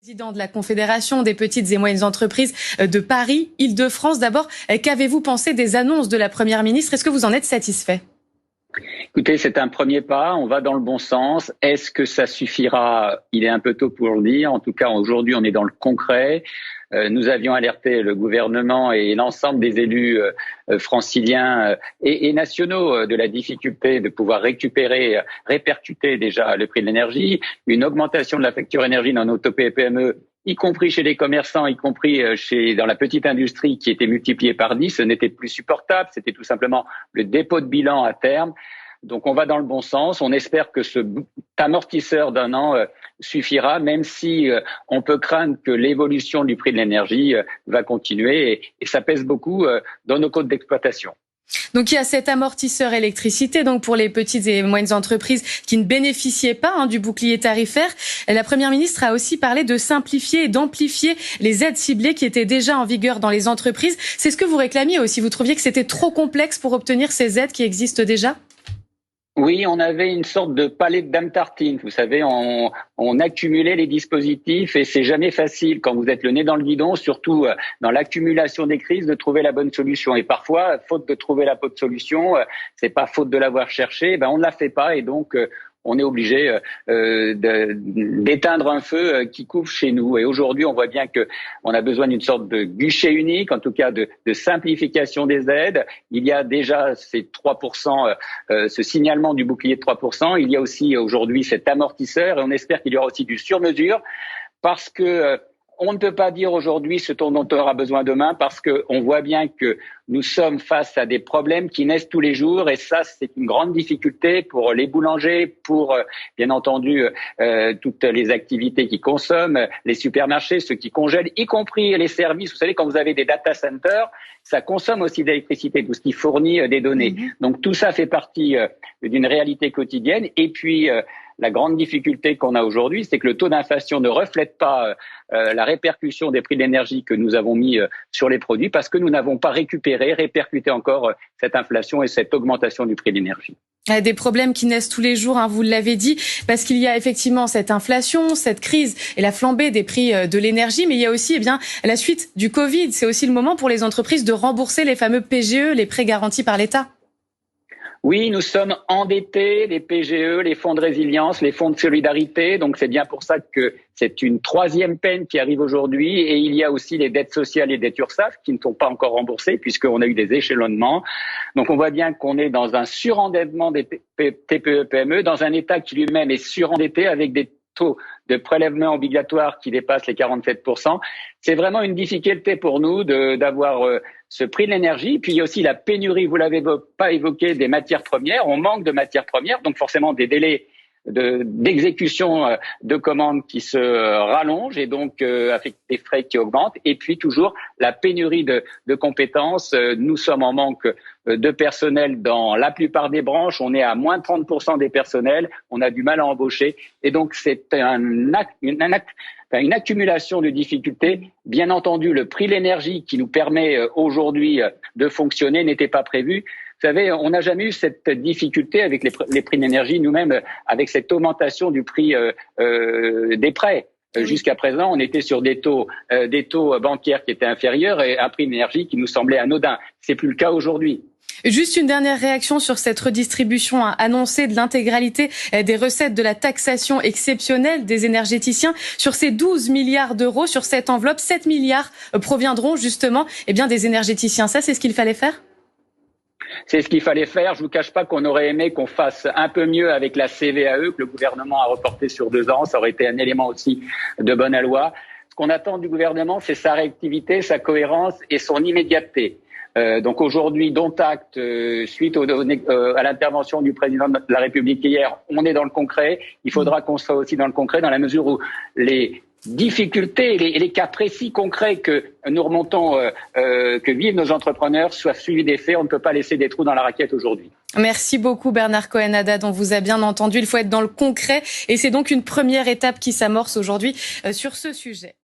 Président de la Confédération des petites et moyennes entreprises de Paris, Île-de-France. D'abord, qu'avez-vous pensé des annonces de la Première ministre? Est-ce que vous en êtes satisfait? Écoutez, c'est un premier pas, on va dans le bon sens. Est-ce que ça suffira? Il est un peu tôt pour le dire. En tout cas, aujourd'hui, on est dans le concret. Nous avions alerté le gouvernement et l'ensemble des élus franciliens et nationaux de la difficulté de pouvoir répercuter déjà le prix de l'énergie, une augmentation de la facture énergie dans nos TPE-PME, y compris chez les commerçants, y compris dans la petite industrie qui était multipliée par 10, ce n'était plus supportable, c'était tout simplement le dépôt de bilan à terme. Donc on va dans le bon sens, on espère que ce amortisseur d'un an suffira, même si on peut craindre que l'évolution du prix de l'énergie va continuer et ça pèse beaucoup dans nos coûts d'exploitation. Donc il y a cet amortisseur électricité donc pour les petites et moyennes entreprises qui ne bénéficiaient pas du bouclier tarifaire. La Première ministre a aussi parlé de simplifier et d'amplifier les aides ciblées qui étaient déjà en vigueur dans les entreprises. C'est ce que vous réclamiez aussi. Vous trouviez que c'était trop complexe pour obtenir ces aides qui existent déjà ? Oui, on avait une sorte de palais de dame tartine. Vous savez, on accumulait les dispositifs et c'est jamais facile quand vous êtes le nez dans le guidon, surtout dans l'accumulation des crises, de trouver la bonne solution. Et parfois, faute de trouver la bonne solution, c'est pas faute de l'avoir cherché, on ne la fait pas et donc on est obligé d'éteindre un feu qui couvre chez nous. Et aujourd'hui, on voit bien que on a besoin d'une sorte de guichet unique, en tout cas de simplification des aides. Il y a déjà ces 3%, ce signalement du bouclier de 3%. Il y a aussi aujourd'hui cet amortisseur et on espère qu'il y aura aussi du sur-mesure parce que on ne peut pas dire aujourd'hui ce dont on aura besoin demain parce que on voit bien que nous sommes face à des problèmes qui naissent tous les jours et ça c'est une grande difficulté pour les boulangers, pour bien entendu toutes les activités qui consomment, les supermarchés, ceux qui congèlent, y compris les services. Vous savez, quand vous avez des data centers, ça consomme aussi d'électricité, tout ce qui fournit des données. Donc tout ça fait partie d'une réalité quotidienne et puis la grande difficulté qu'on a aujourd'hui, c'est que le taux d'inflation ne reflète pas la répercussion des prix de l'énergie que nous avons mis sur les produits parce que nous n'avons pas répercuté encore cette inflation et cette augmentation du prix de l'énergie. Des problèmes qui naissent tous les jours, vous l'avez dit, parce qu'il y a effectivement cette inflation, cette crise et la flambée des prix de l'énergie, mais il y a aussi la suite du Covid. C'est aussi le moment pour les entreprises de rembourser les fameux PGE, les prêts garantis par l'État. Oui, nous sommes endettés, les PGE, les fonds de résilience, les fonds de solidarité. Donc c'est bien pour ça que c'est une troisième peine qui arrive aujourd'hui. Et il y a aussi les dettes sociales et dettes URSSAF qui ne sont pas encore remboursées puisqu'on a eu des échelonnements. Donc on voit bien qu'on est dans un surendettement des TPE-PME, dans un État qui lui-même est surendetté avec des taux de prélèvement obligatoire qui dépassent les 47%. C'est vraiment une difficulté pour nous d'avoir ce prix de l'énergie. Puis il y a aussi la pénurie, vous l'avez pas évoqué, des matières premières. On manque de matières premières, donc forcément des délais d'exécution de commandes qui se rallongent et donc avec des frais qui augmentent. Et puis toujours la pénurie de compétences. Nous sommes en manque de personnel dans la plupart des branches. On est à moins de 30% des personnels. On a du mal à embaucher. Et donc c'est une accumulation de difficultés. Bien entendu, le prix de l'énergie qui nous permet aujourd'hui de fonctionner n'était pas prévu. Vous savez, on n'a jamais eu cette difficulté avec les prix de l'énergie, nous-mêmes, avec cette augmentation du prix des prêts. Jusqu'à présent, on était sur des taux bancaires qui étaient inférieurs et un prix d'énergie qui nous semblait anodin. C'est plus le cas aujourd'hui. Juste une dernière réaction sur cette redistribution annoncée de l'intégralité des recettes de la taxation exceptionnelle des énergéticiens. Sur ces 12 milliards d'euros, sur cette enveloppe, 7 milliards proviendront justement des énergéticiens. Ça, c'est ce qu'il fallait faire ? C'est ce qu'il fallait faire. Je vous cache pas qu'on aurait aimé qu'on fasse un peu mieux avec la CVAE que le gouvernement a reporté sur 2 ans. Ça aurait été un élément aussi de bonne loi. Ce qu'on attend du gouvernement, c'est sa réactivité, sa cohérence et son immédiateté. Donc aujourd'hui, dont acte, suite à l'intervention du président de la République hier, on est dans le concret. Il faudra qu'on soit aussi dans le concret dans la mesure où les difficultés et les cas précis concrets que nous remontons, que vivent nos entrepreneurs soient suivis des faits. On ne peut pas laisser des trous dans la raquette aujourd'hui. Merci beaucoup Bernard Cohen-Haddad, on vous a bien entendu. Il faut être dans le concret et c'est donc une première étape qui s'amorce aujourd'hui sur ce sujet.